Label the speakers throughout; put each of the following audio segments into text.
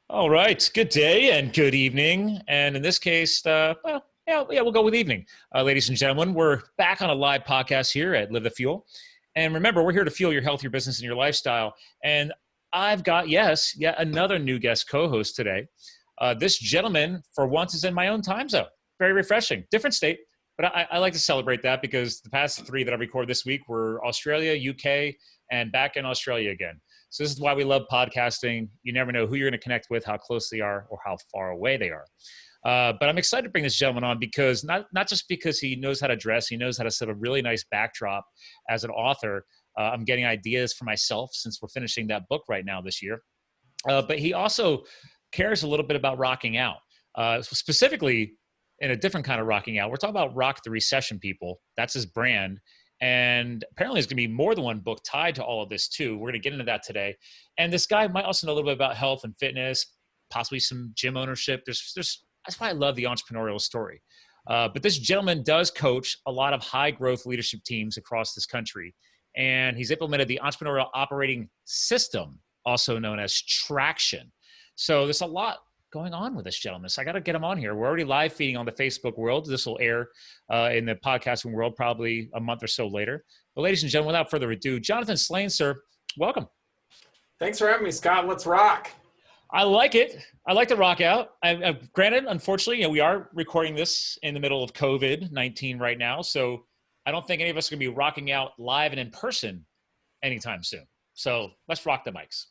Speaker 1: All right. Good day and good evening. And in this case, we'll go with evening. Ladies and gentlemen, we're back on a live podcast here at Live the Fuel. And remember, we're here to fuel your health, your business, and your lifestyle. And I've got, yet another new guest co-host today. This gentleman, for once, is in my own time zone. Very refreshing. Different state. But I like to celebrate that because the past three that I recorded this week were Australia, UK, and back in Australia again. So this is why we love podcasting. You never know who you're going to connect with, how close they are, or how far away they are. But I'm excited to bring this gentleman on because not just because he knows how to dress, he knows how to set a really nice backdrop as an author. I'm getting ideas for myself since we're finishing that book right now this year. But he also cares a little bit about rocking out, specifically in a different kind of rocking out. We're talking about Rock the Recession, people. That's his brand. And apparently there's going to be more than one book tied to all of this too. We're going to get into that today. And this guy might also know a little bit about health and fitness, possibly some gym ownership. That's why I love the entrepreneurial story. But this gentleman does coach a lot of high growth leadership teams across this country. And he's implemented the Entrepreneurial Operating System, also known as Traction. So there's a lot going on with this gentleman. So I got to get him on here. We're already live feeding on the Facebook world. This will air in the podcasting world probably a month or so later. But ladies and gentlemen, without further ado, Jonathan Slane, sir, welcome.
Speaker 2: Thanks for having me, Scott. Let's rock.
Speaker 1: I like it. I like to rock out. Granted, unfortunately, we are recording this in the middle of COVID-19 right now. So I don't think any of us are going to be rocking out live and in person anytime soon. So let's rock the mics.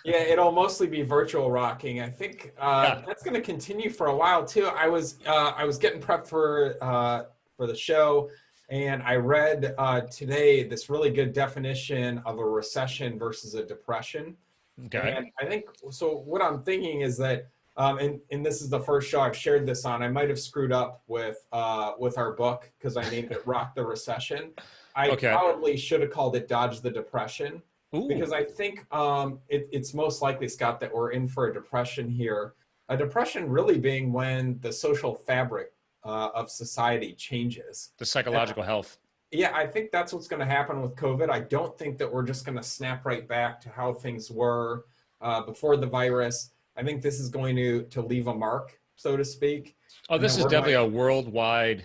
Speaker 2: Yeah, it'll mostly be virtual rocking. I think that's going to continue for a while too. I was getting prepped for the show, and I read today this really good definition of a recession versus a depression.
Speaker 1: Okay.
Speaker 2: And I think so. What I'm thinking is that, and this is the first show I've shared this on. I might have screwed up with our book because I named it "Rock the Recession." I probably should have called it "Dodge the Depression."
Speaker 1: Ooh.
Speaker 2: Because I think it's most likely, Scott, that we're in for a depression here. A depression really being when the social fabric of society changes.
Speaker 1: The psychological health.
Speaker 2: Yeah, I think that's what's going to happen with COVID. I don't think that we're just going to snap right back to how things were before the virus. I think this is going to leave a mark, so to speak.
Speaker 1: Oh, this is definitely a worldwide,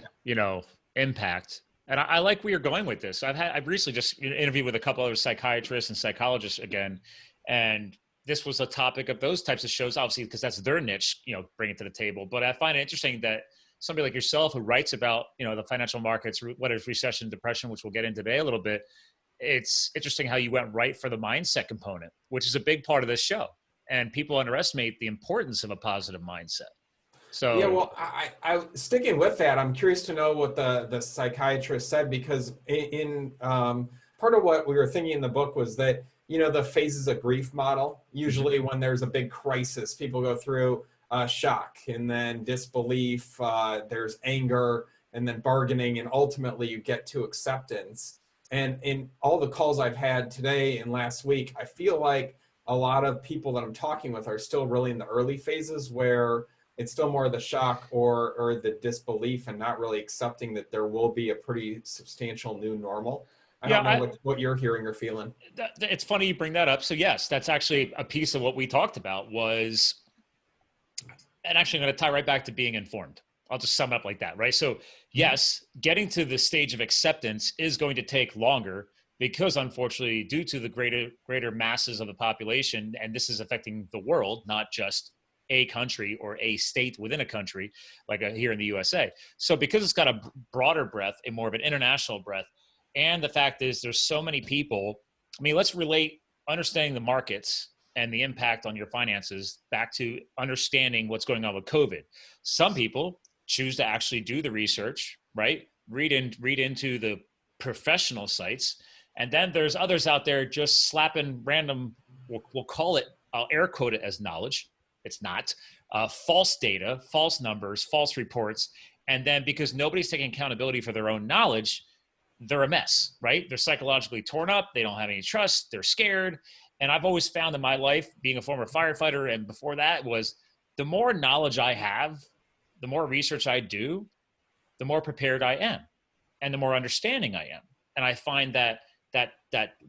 Speaker 1: impact. And I like where you're going with this. I've recently just interviewed with a couple other psychiatrists and psychologists again, and this was a topic of those types of shows, obviously, because that's their niche, bring it to the table. But I find it interesting that somebody like yourself who writes about, the financial markets, whether it's recession, depression, which we'll get into today a little bit, it's interesting how you went right for the mindset component, which is a big part of this show. And people underestimate the importance of a positive mindset. So
Speaker 2: yeah, well, I sticking with that, I'm curious to know what the psychiatrist said, because in part of what we were thinking in the book was that, the phases of grief model, usually when there's a big crisis, people go through shock and then disbelief, there's anger and then bargaining, and ultimately you get to acceptance. And in all the calls I've had today and last week, I feel like a lot of people that I'm talking with are still really in the early phases where it's still more of the shock or the disbelief and not really accepting that there will be a pretty substantial new normal. I don't know what you're hearing or feeling.
Speaker 1: It's funny you bring that up. So yes, that's actually a piece of what we talked about was, and actually I'm going to tie right back to being informed. I'll just sum it up like that, right? So yes, getting to the stage of acceptance is going to take longer because unfortunately, due to the greater masses of the population, and this is affecting the world, not just a country or a state within a country, like here in the USA. So because it's got a broader breadth and more of an international breadth, and the fact is there's so many people, let's relate understanding the markets and the impact on your finances back to understanding what's going on with COVID. Some people choose to actually do the research, right? Read into the professional sites. And then there's others out there just slapping random, we'll call it, I'll air quote it as knowledge. It's not. False data, false numbers, false reports. And then because nobody's taking accountability for their own knowledge, they're a mess, right? They're psychologically torn up. They don't have any trust. They're scared. And I've always found in my life, being a former firefighter and before that, was the more knowledge I have, the more research I do, the more prepared I am and the more understanding I am. And I find that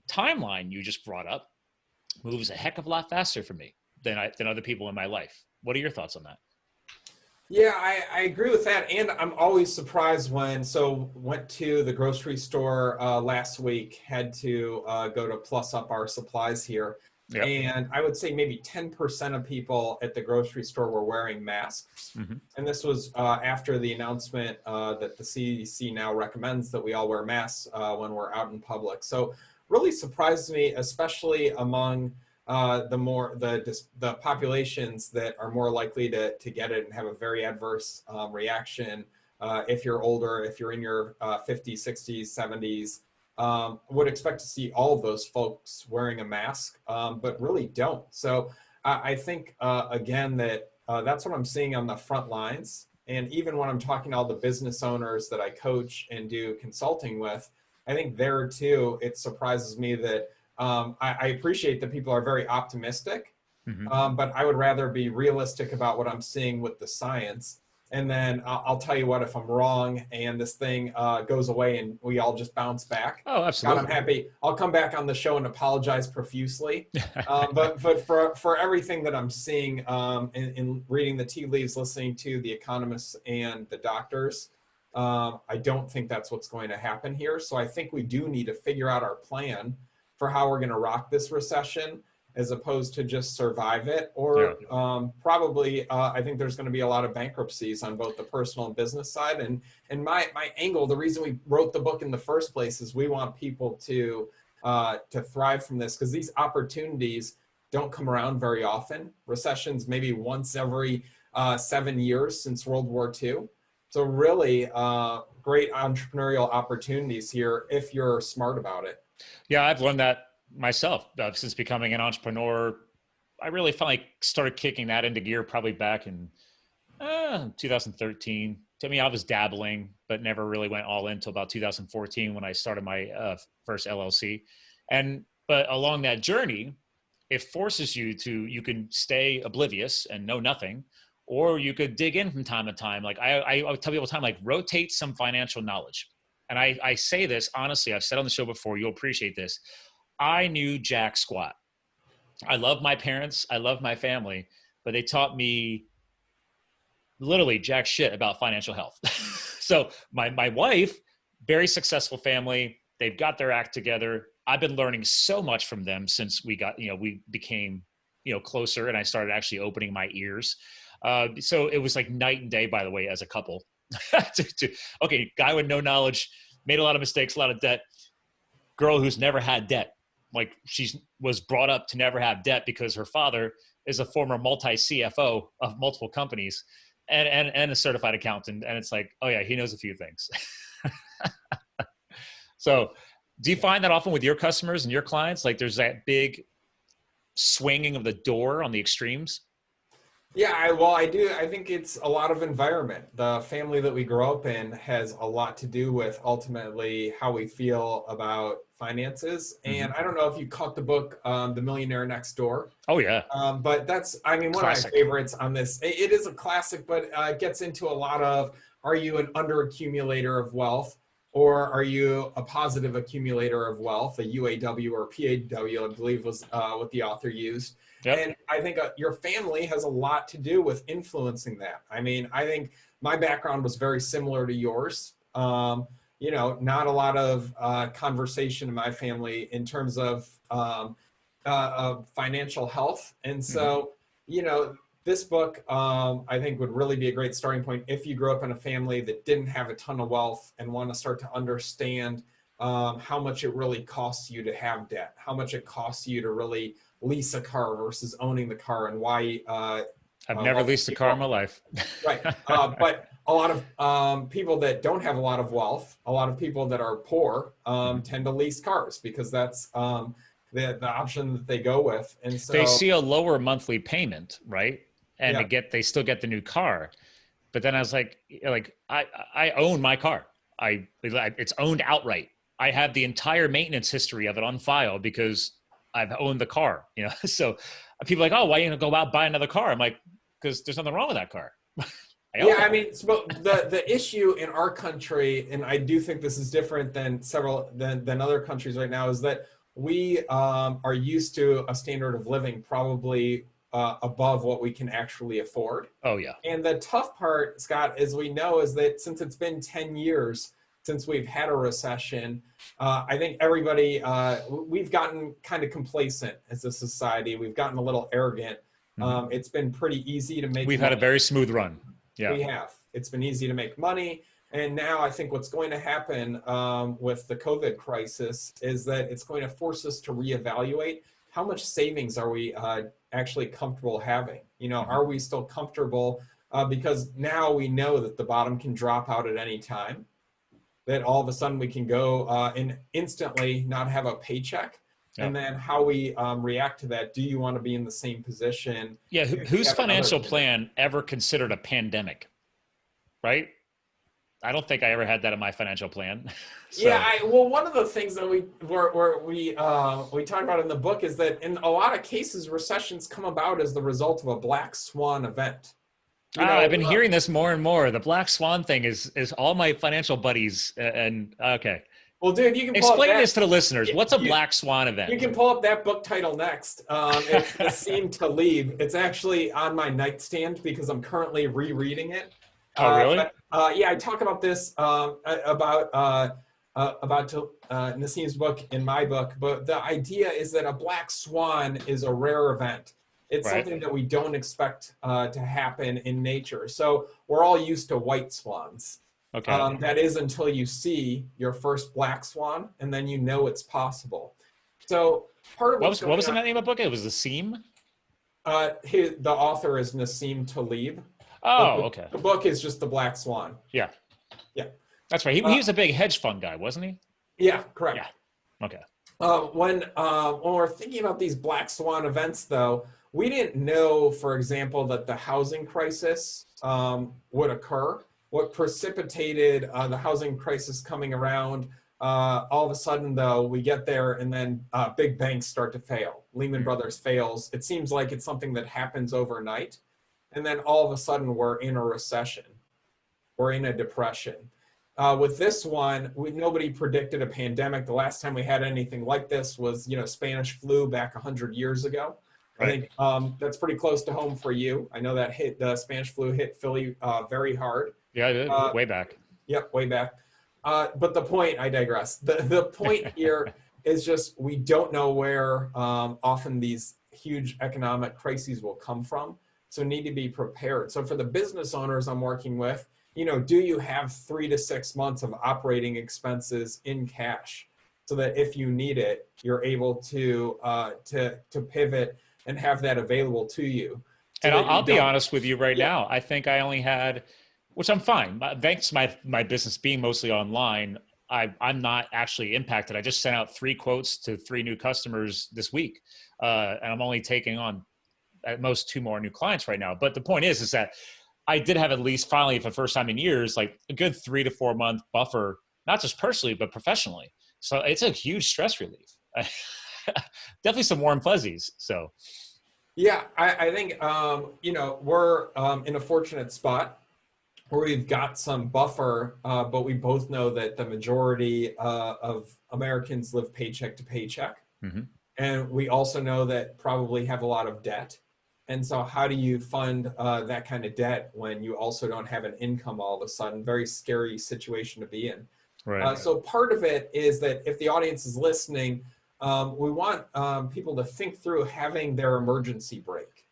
Speaker 1: timeline you just brought up moves a heck of a lot faster for me. than other people in my life. What are your thoughts on that?
Speaker 2: Yeah, I agree with that. And I'm always surprised went to the grocery store last week, had to go to plus up our supplies here.
Speaker 1: Yep.
Speaker 2: And I would say maybe 10% of people at the grocery store were wearing masks.
Speaker 1: Mm-hmm.
Speaker 2: And this was after the announcement that the CDC now recommends that we all wear masks when we're out in public. So really surprised me, especially among the populations that are more likely to get it and have a very adverse reaction. If you're older, if you're in your 50s, 60s, 70s, would expect to see all of those folks wearing a mask, but really don't. So I think, again, that that's what I'm seeing on the front lines. And even when I'm talking to all the business owners that I coach and do consulting with, I think there too, it surprises me that I appreciate that people are very optimistic, but I would rather be realistic about what I'm seeing with the science. And then I'll tell you what, if I'm wrong and this thing goes away and we all just bounce back,
Speaker 1: Oh, absolutely.
Speaker 2: God, I'm happy. I'll come back on the show and apologize profusely. But for everything that I'm seeing in reading the tea leaves, listening to the economists and the doctors, I don't think that's what's going to happen here. So I think we do need to figure out our plan for how we're going to rock this recession, as opposed to just survive it. Or probably, I think there's going to be a lot of bankruptcies on both the personal and business side. And my angle, the reason we wrote the book in the first place, is we want people to thrive from this, because these opportunities don't come around very often. Recessions maybe once every 7 years since World War II. So really great entrepreneurial opportunities here if you're smart about it.
Speaker 1: Yeah, I've learned that myself since becoming an entrepreneur. I really finally started kicking that into gear probably back in 2013. I mean, I was dabbling, but never really went all in until about 2014 when I started my first LLC. But along that journey, it forces you you can stay oblivious and know nothing, or you could dig in from time to time. Like I tell people all the time, like, rotate some financial knowledge. And I say this honestly, I've said on the show before, you'll appreciate this. I knew jack squat. I love my parents, I love my family, but they taught me literally jack shit about financial health. So my wife, very successful family, they've got their act together. I've been learning so much from them since we became, closer, and I started actually opening my ears. So it was like night and day, by the way, as a couple. Okay, guy with no knowledge, made a lot of mistakes, a lot of debt. Girl who's never had debt. Like, she was brought up to never have debt because her father is a former multi-CFO of multiple companies and a certified accountant. And it's like, oh yeah, he knows a few things. So do you find that often with your customers and your clients? Like, there's that big swinging of the door on the extremes?
Speaker 2: Yeah, I do. I think it's a lot of environment. The family that we grow up in has a lot to do with ultimately how we feel about finances. And I don't know if you caught the book, The Millionaire Next Door.
Speaker 1: Oh, yeah.
Speaker 2: But that's, I mean, one
Speaker 1: Classic.
Speaker 2: of my favorites on this. It is a classic, but it gets into a lot of, are you an under-accumulator of wealth, or are you a positive accumulator of wealth, a UAW or PAW, I believe was what the author used. Yep. And I think your family has a lot to do with influencing that. I mean, I think my background was very similar to yours. Not a lot of conversation in my family in terms of financial health. And so, this book, I think, would really be a great starting point if you grew up in a family that didn't have a ton of wealth and want to start to understand how much it really costs you to have debt, how much it costs you to really lease a car versus owning the car, and why
Speaker 1: I've never leased a car in my life.
Speaker 2: Right. But a lot of people that don't have a lot of wealth, a lot of people that are poor tend to lease cars because that's the option that they go with. And so
Speaker 1: they see a lower monthly payment, right? And they still get the new car. But then I was like I own my car. It's owned outright. I have the entire maintenance history of it on file because I've owned the car, So people are like, oh, why are you going to go out buy another car? I'm like, because there's nothing wrong with that car.
Speaker 2: I mean, so the issue in our country, and I do think this is different than than other countries right now, is that we are used to a standard of living probably above what we can actually afford.
Speaker 1: Oh yeah.
Speaker 2: And the tough part, Scott, as we know, is that since it's been 10 years since we've had a recession, I think everybody, we've gotten kind of complacent as a society. We've gotten a little arrogant. It's been pretty easy to make
Speaker 1: We've
Speaker 2: money.
Speaker 1: had a very smooth run. Yeah.
Speaker 2: We have. It's been easy to make money. And now I think what's going to happen with the COVID crisis is that it's going to force us to reevaluate how much savings are we actually comfortable having. You know, are we still comfortable? Because now we know that the bottom can drop out at any time, that all of a sudden we can go and instantly not have a paycheck. Yep. And then how we react to that. Do you want to be in the same position?
Speaker 1: Yeah. Whose financial plan ever considered a pandemic? Right? I don't think I ever had that in my financial plan. So.
Speaker 2: Yeah, well, one of the things that we talk about in the book is that in a lot of cases, recessions come about as the result of a black swan event.
Speaker 1: You know, I've been hearing this more and more. The black swan thing is all my financial buddies. And okay.
Speaker 2: Well, dude, you can
Speaker 1: explain this to the listeners. What's a black swan event?
Speaker 2: You can pull up that book title next. It's Nassim Taleb. It's actually on my nightstand because I'm currently rereading it.
Speaker 1: Oh, really?
Speaker 2: Yeah, I talk about this about Nassim's book in my book, but the idea is that a black swan is a rare event. It's something that we don't expect to happen in nature. So we're all used to white swans.
Speaker 1: Okay.
Speaker 2: That is until you see your first black swan, and then you know it's possible. So part of
Speaker 1: what was the name of the book? It was Nassim?
Speaker 2: The author is Nassim Taleb.
Speaker 1: Oh, okay.
Speaker 2: The book is just The Black Swan.
Speaker 1: Yeah.
Speaker 2: Yeah.
Speaker 1: That's right. He was a big hedge fund guy, wasn't he?
Speaker 2: Yeah, correct.
Speaker 1: Yeah. Okay.
Speaker 2: When we're thinking about these black swan events, though, we didn't know, for example, that the housing crisis would occur. What precipitated the housing crisis coming around, all of a sudden, though, we get there and then big banks start to fail. Lehman Brothers fails. It seems like it's something that happens overnight. And then all of a sudden, we're in a recession. We're in a depression. With this one, nobody predicted a pandemic. The last time we had anything like this was, Spanish flu back 100 years ago. Right. I think that's pretty close to home for you. I know that the Spanish flu hit Philly very hard.
Speaker 1: Yeah, way back.
Speaker 2: Yep, way back. But the point, I digress. The point here is just we don't know where often these huge economic crises will come from. So need to be prepared. So for the business owners I'm working with, do you have 3 to 6 months of operating expenses in cash so that if you need it, you're able to pivot and have that available to you?
Speaker 1: And I'll be honest with you right now. I think I only had, which I'm fine. Thanks to my business being mostly online, I'm not actually impacted. I just sent out 3 quotes to 3 new customers this week. And I'm only taking on at most 2 more new clients right now. But the point is that I did have at least finally for the first time in years, like a good 3 to 4 month buffer, not just personally, but professionally. So it's a huge stress relief. Definitely some warm fuzzies. So.
Speaker 2: Yeah, I think, we're in a fortunate spot where we've got some buffer, but we both know that the majority of Americans live paycheck to paycheck. Mm-hmm. And we also know that probably have a lot of debt. And so how do you fund that kind of debt when you also don't have an income all of a sudden? Very scary situation to be in. Right. So part of it is that if the audience is listening, we want people to think through having their emergency brake.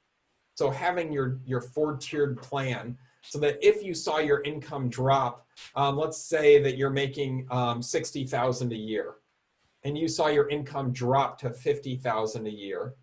Speaker 2: So having your 4-tiered plan so that if you saw your income drop, let's say that you're making $60,000 a year and you saw your income drop to $50,000 a year,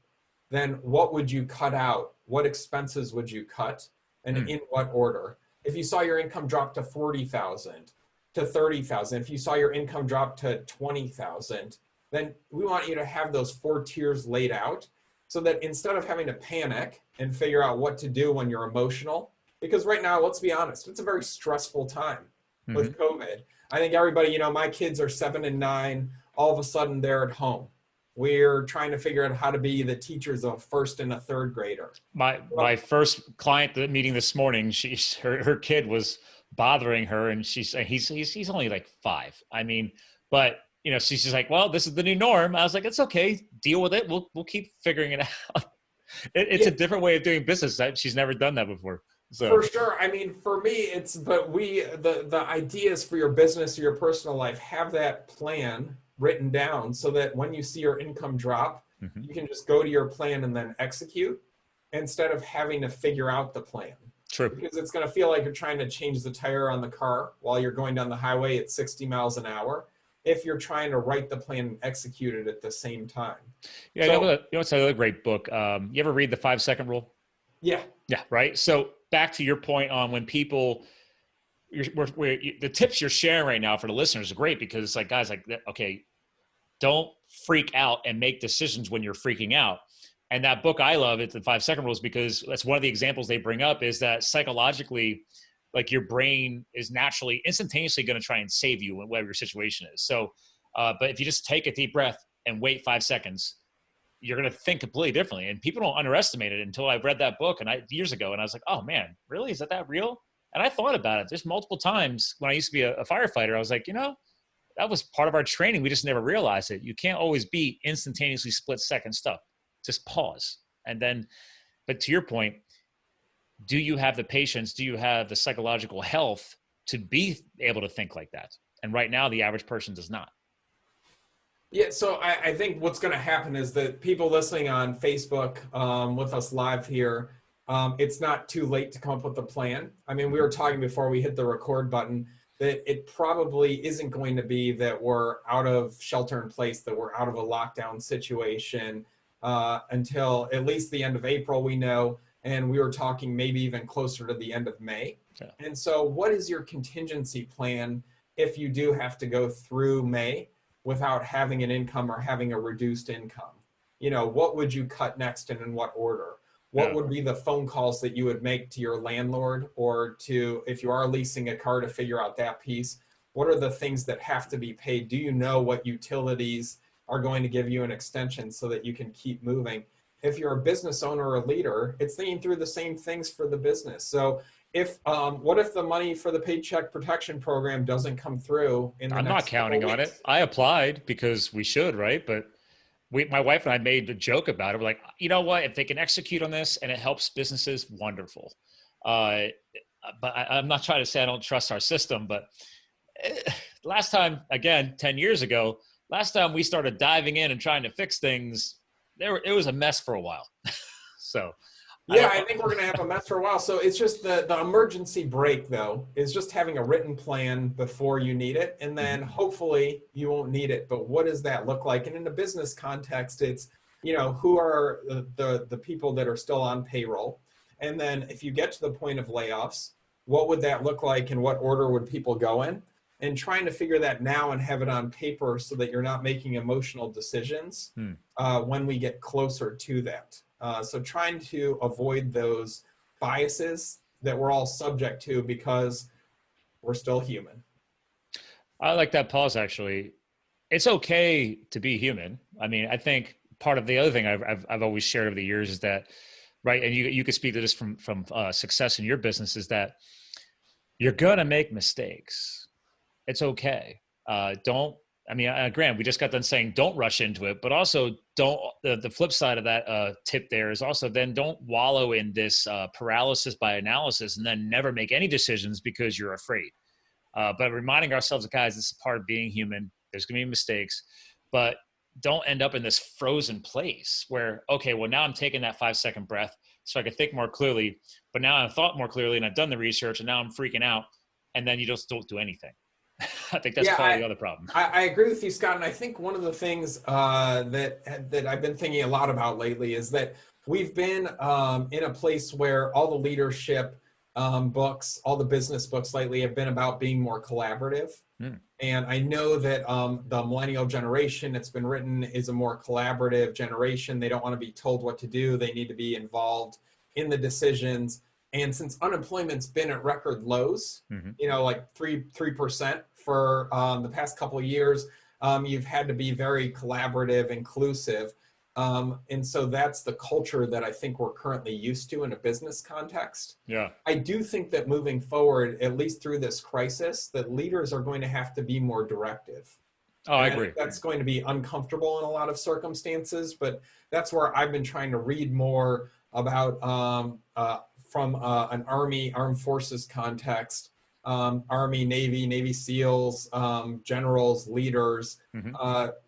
Speaker 2: then what would you cut out? What expenses would you cut and in what order? If you saw your income drop to $40,000 to $30,000, if you saw your income drop to $20,000, then we want you to have those 4 tiers laid out so that instead of having to panic and figure out what to do when you're emotional, because right now, let's be honest, it's a very stressful time with COVID. I think everybody, my kids are 7 and 9, all of a sudden they're at home. We're trying to figure out how to be the teachers of 1st and a 3rd grader.
Speaker 1: My first client meeting this morning, her kid was bothering her, and he's only like 5. I mean, but she's just like, well, this is the new norm. I was like, it's okay, deal with it. We'll keep figuring it out. It's a different way of doing business. She's never done that before. So
Speaker 2: for sure. I mean, for me, the ideas for your business or your personal life, have that plan written down so that when you see your income drop, you can just go to your plan and then execute instead of having to figure out the plan.
Speaker 1: True.
Speaker 2: Because it's going to feel like you're trying to change the tire on the car while you're going down the highway at 60 miles an hour, if you're trying to write the plan and execute it at the same time.
Speaker 1: Yeah,
Speaker 2: So,
Speaker 1: you know what's another great book? You ever read The 5-Second Rule?
Speaker 2: yeah.
Speaker 1: Yeah, right. So back to your point on when people, the tips you're sharing right now for the listeners are great, because it's like, guys, like, okay, don't freak out and make decisions when you're freaking out. And that book I love, it's The 5-Second Rules, because that's one of the examples they bring up, is that psychologically, like, your brain is naturally instantaneously going to try and save you in whatever your situation is. So, but if you just take a deep breath and wait 5 seconds, you're going to think completely differently. And people don't underestimate it until I read that book years ago. And I was like, oh man, really? Is that real? And I thought about it. There's multiple times when I used to be a firefighter, I was like, that was part of our training. We just never realized it. You can't always be instantaneously split second stuff. Just pause. And then, but to your point, do you have the patience? Do you have the psychological health to be able to think like that? And right now, the average person does not.
Speaker 2: Yeah, so I think what's going to happen is that people listening on Facebook with us live here, it's not too late to come up with a plan. I mean, we were talking before we hit the record button that it probably isn't going to be that we're out of shelter in place, that we're out of a lockdown situation until at least the end of April, we know. And we were talking maybe even closer to the end of May. Yeah. And so what is your contingency plan if you do have to go through May without having an income or having a reduced income? What would you cut next and in what order? What would be the phone calls that you would make to your landlord, or to, if you are leasing a car, to figure out that piece? What are the things that have to be paid? Do you know what utilities are going to give you an extension so that you can keep moving? If you're a business owner or a leader, it's thinking through the same things for the business. So what if the money for the Paycheck Protection Program doesn't come through in the
Speaker 1: I'm not counting on it. I applied because we should, right? But my wife and I made a joke about it. We're like, you know what? If they can execute on this and it helps businesses, wonderful. But I'm not trying to say I don't trust our system, but last time, again, 10 years ago, last time we started diving in and trying to fix things, it was a mess for a while. So
Speaker 2: yeah, I think we're going to have a mess for a while. So it's just the emergency brake, though, is just having a written plan before you need it. And then hopefully you won't need it. But what does that look like? And in a business context, it's, who are the people that are still on payroll? And then if you get to the point of layoffs, what would that look like and what order would people go in? And trying to figure that now and have it on paper so that you're not making emotional decisions when we get closer to that. So trying to avoid those biases that we're all subject to because we're still human.
Speaker 1: I like that pause, actually. It's okay to be human. I mean, I think part of the other thing I've always shared over the years is that, right, and you could speak to this from success in your business, is that you're going to make mistakes. It's okay. Grant, we just got done saying don't rush into it, but also don't, the flip side of that tip there is also then don't wallow in this paralysis by analysis and then never make any decisions because you're afraid. But reminding ourselves, guys, this is part of being human. There's going to be mistakes, but don't end up in this frozen place where, okay, well, now I'm taking that 5-second breath so I can think more clearly, but now I've thought more clearly and I've done the research and now I'm freaking out. And then you just don't do anything. I think that's part of the other problem.
Speaker 2: I agree with you, Scott. And I think one of the things that I've been thinking a lot about lately is that we've been in a place where all the leadership books, all the business books lately have been about being more collaborative. And I know that the millennial generation, it's been written, is a more collaborative generation. They don't want to be told what to do. They need to be involved in the decisions. And since unemployment's been at record lows, like 3% for the past couple of years, you've had to be very collaborative, inclusive. And so that's the culture that I think we're currently used to in a business context.
Speaker 1: Yeah.
Speaker 2: I do think that moving forward, at least through this crisis, that leaders are going to have to be more directive.
Speaker 1: Oh, I
Speaker 2: And I
Speaker 1: agree.
Speaker 2: think that's going to be uncomfortable in a lot of circumstances, but that's where I've been trying to read more about from an Army, Armed Forces context, Army, Navy, Navy SEALs, generals, leaders,
Speaker 1: Hmm.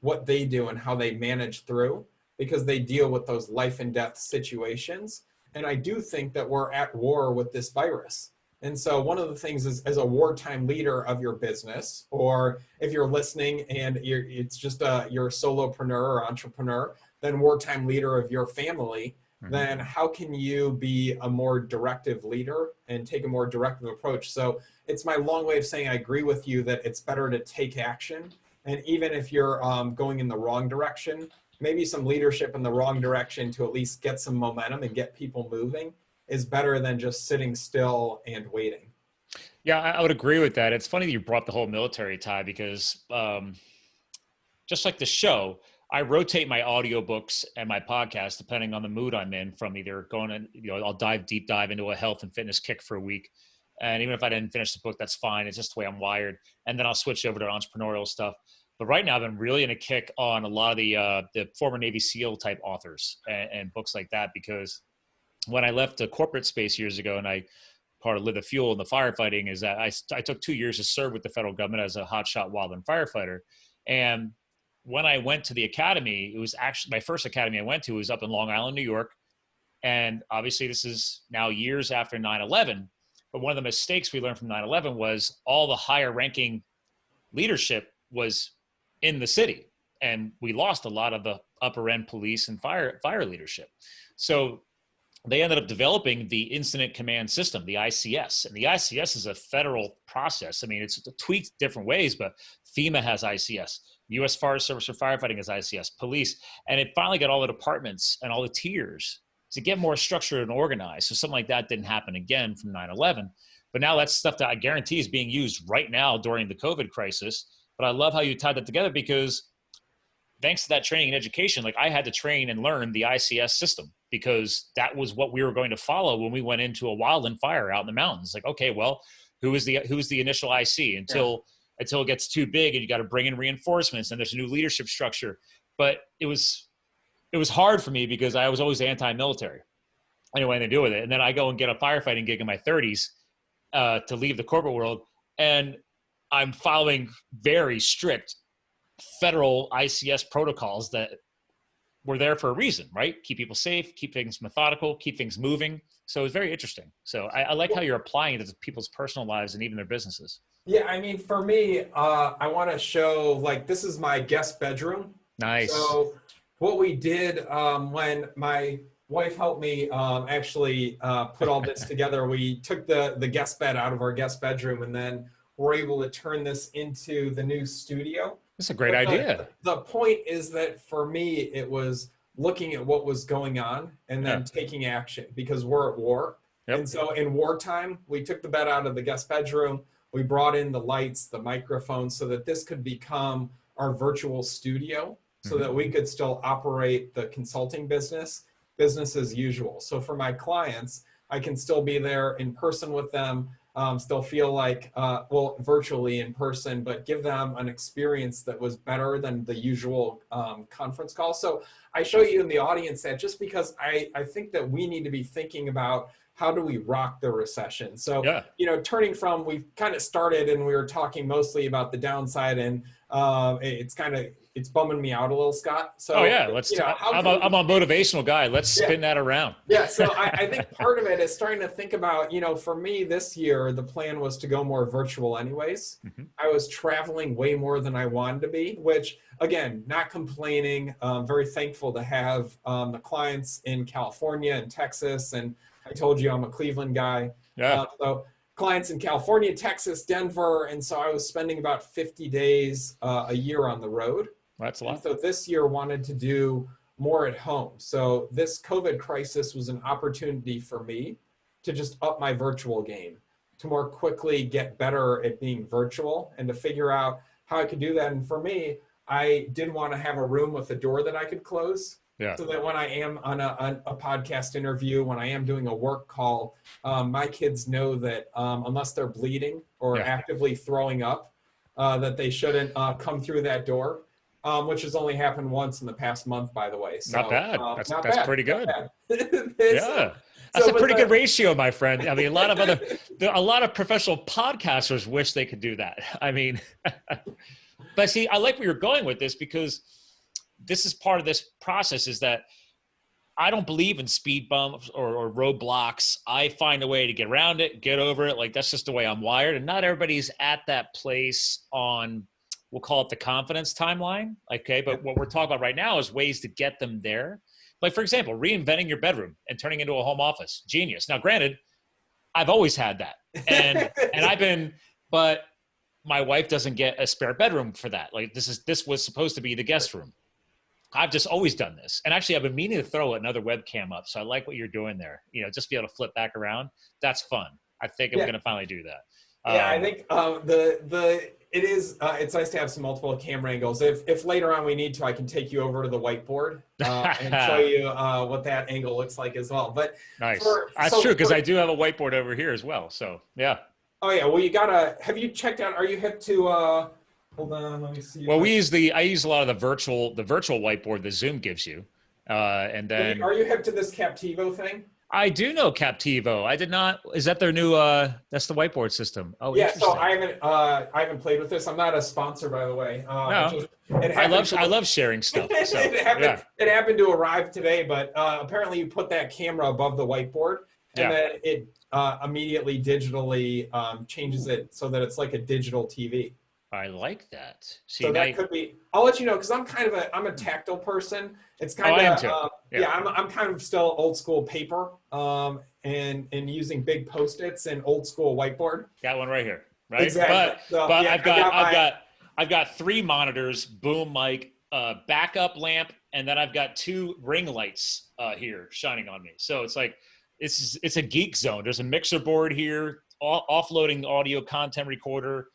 Speaker 2: what they do and how they manage through, because they deal with those life and death situations. And I do think that we're at war with this virus. And so one of the things is, as a wartime leader of your business, or if you're listening and it's just you're a solopreneur or entrepreneur, then wartime leader of your family,
Speaker 1: Hmm.
Speaker 2: then how can you be a more directive leader and take a more directive approach? So it's my long way of saying I agree with you that it's better to take action. And even if you're going in the wrong direction, maybe some leadership in the wrong direction to at least get some momentum and get people moving is better than just sitting still and waiting.
Speaker 1: Yeah, I would agree with that. It's funny that you brought the whole military tie because just like the show, I rotate my audiobooks and my podcast depending on the mood I'm in, from either going and, I'll deep dive into a health and fitness kick for a week. And even if I didn't finish the book, that's fine. It's just the way I'm wired. And then I'll switch over to entrepreneurial stuff. But right now I've been really in a kick on a lot of the former Navy SEAL type authors and books like that, because when I left the corporate space years ago, and I part of Live the Fuel in the firefighting, is that I took 2 years to serve with the federal government as a hotshot wildland firefighter. And when I went to the academy, it was actually my first academy I went to was up in Long Island, New York. And obviously this is now years after 9/11. But one of the mistakes we learned from 9/11 was all the higher ranking leadership was in the city. And we lost a lot of the upper end police and fire leadership. So they ended up developing the incident command system, the ICS. And the ICS is a federal process. I mean, it's tweaked different ways, but FEMA has ICS. U.S. Forest Service for firefighting has ICS, police. And it finally got all the departments and all the tiers to get more structured and organized. So something like that didn't happen again from 9/11. But now that's stuff that I guarantee is being used right now during the COVID crisis. But I love how you tied that together, because thanks to that training and education, like I had to train and learn the ICS system, because that was what we were going to follow when we went into a wildland fire out in the mountains. Like, okay, well, who's the initial IC until it gets too big and you got to bring in reinforcements and there's a new leadership structure. But it was hard for me because I was always anti-military. Anyway, they do with it. And then I go and get a firefighting gig in my 30s to leave the corporate world, and I'm following very strict federal ICS protocols that were there for a reason, right? Keep people safe, keep things methodical, keep things moving. So it's very interesting. So I like how you're applying it to people's personal lives and even their businesses.
Speaker 2: Yeah, I mean, for me, I want to show, like, this is my guest bedroom.
Speaker 1: Nice.
Speaker 2: So what we did when my wife helped me actually put all this together, we took the guest bed out of our guest bedroom, and then we're able to turn this into the new studio.
Speaker 1: That's a great
Speaker 2: But
Speaker 1: idea.
Speaker 2: the point is that for me, it was looking at what was going on and then taking action, because we're at war.
Speaker 1: Yep.
Speaker 2: And so in wartime, we took the bed out of the guest bedroom. We brought in the lights, the microphones, so that this could become our virtual studio, so that we could still operate the consulting business as usual. So for my clients, I can still be there in person with them, still feel like, well, virtually in person, but give them an experience that was better than the usual conference call. So I show you in the audience that just because I think that we need to be thinking about how do we rock the recession? So, turning from, we kind of started and we were talking mostly about the downside, and it's bumming me out a little, Scott. So,
Speaker 1: I'm a motivational guy. Let's spin that around.
Speaker 2: Yeah. So I think part of it is starting to think about, for me this year, the plan was to go more virtual anyways. I was traveling way more than I wanted to be, which, again, not complaining, very thankful to have the clients in California and Texas. And I told you I'm a Cleveland guy. So clients in California, Texas, Denver. And so I was spending about 50 days a year on the road.
Speaker 1: That's a lot.
Speaker 2: And so this year wanted to do more at home. So this COVID crisis was an opportunity for me to just up my virtual game, to more quickly get better at being virtual and to figure out how I could do that. And for me, I did want to have a room with a door that I could close. So that when I am on a podcast interview, when I am doing a work call, my kids know that unless they're bleeding or actively throwing up, that they shouldn't come through that door, which has only happened once in the past month, by the way. So
Speaker 1: Not bad.
Speaker 2: not
Speaker 1: That's
Speaker 2: bad,
Speaker 1: pretty
Speaker 2: not
Speaker 1: good.
Speaker 2: bad.
Speaker 1: Yeah. That's a pretty good ratio, my friend. I mean, a lot of professional podcasters wish they could do that. I mean, but see, I like where you're going with this, because this is part of this process, is that I don't believe in speed bumps or roadblocks. I find a way to get around it, get over it. Like, that's just the way I'm wired. And not everybody's at that place on, we'll call it the confidence timeline. Okay. But what we're talking about right now is ways to get them there. Like, for example, reinventing your bedroom and turning into a home office. Genius. Now, granted, I've always had that. But my wife doesn't get a spare bedroom for that. Like, this was supposed to be the guest room. I've just always done this. And actually, I've been meaning to throw another webcam up. So I like what you're doing there. Just be able to flip back around. That's fun. I think I'm going to finally do that.
Speaker 2: Yeah, I think it's nice to have some multiple camera angles. If later on we need to, I can take you over to the whiteboard and show you what that angle looks like as well. But
Speaker 1: nice. That's true, because I do have a whiteboard over here as well. So yeah.
Speaker 2: Oh yeah. Well, have you checked out? Are you hip to? Hold on, let me see.
Speaker 1: Well, I use a lot of the virtual whiteboard that Zoom gives you, and then.
Speaker 2: Are you hip to this Captivo thing?
Speaker 1: I do know Captivo. I did not. Is that their new? That's the whiteboard system. Oh,
Speaker 2: yeah. So I haven't played with this. I'm not a sponsor, by the way.
Speaker 1: No. I love sharing stuff. So,
Speaker 2: it happened to arrive today, but apparently you put that camera above the whiteboard, and then it immediately digitally changes it so that it's like a digital TV.
Speaker 1: I like that. See,
Speaker 2: so that could be. I'll let you know, because I'm a tactile person. It's kind of I'm kind of still old school paper and using big Post-its and old school whiteboard.
Speaker 1: Got one right here, right?
Speaker 2: Exactly.
Speaker 1: But I've got 3 monitors, boom mic, backup lamp, and then I've got 2 ring lights here shining on me. So it's like it's a geek zone. There's a mixer board here, offloading audio content recorder.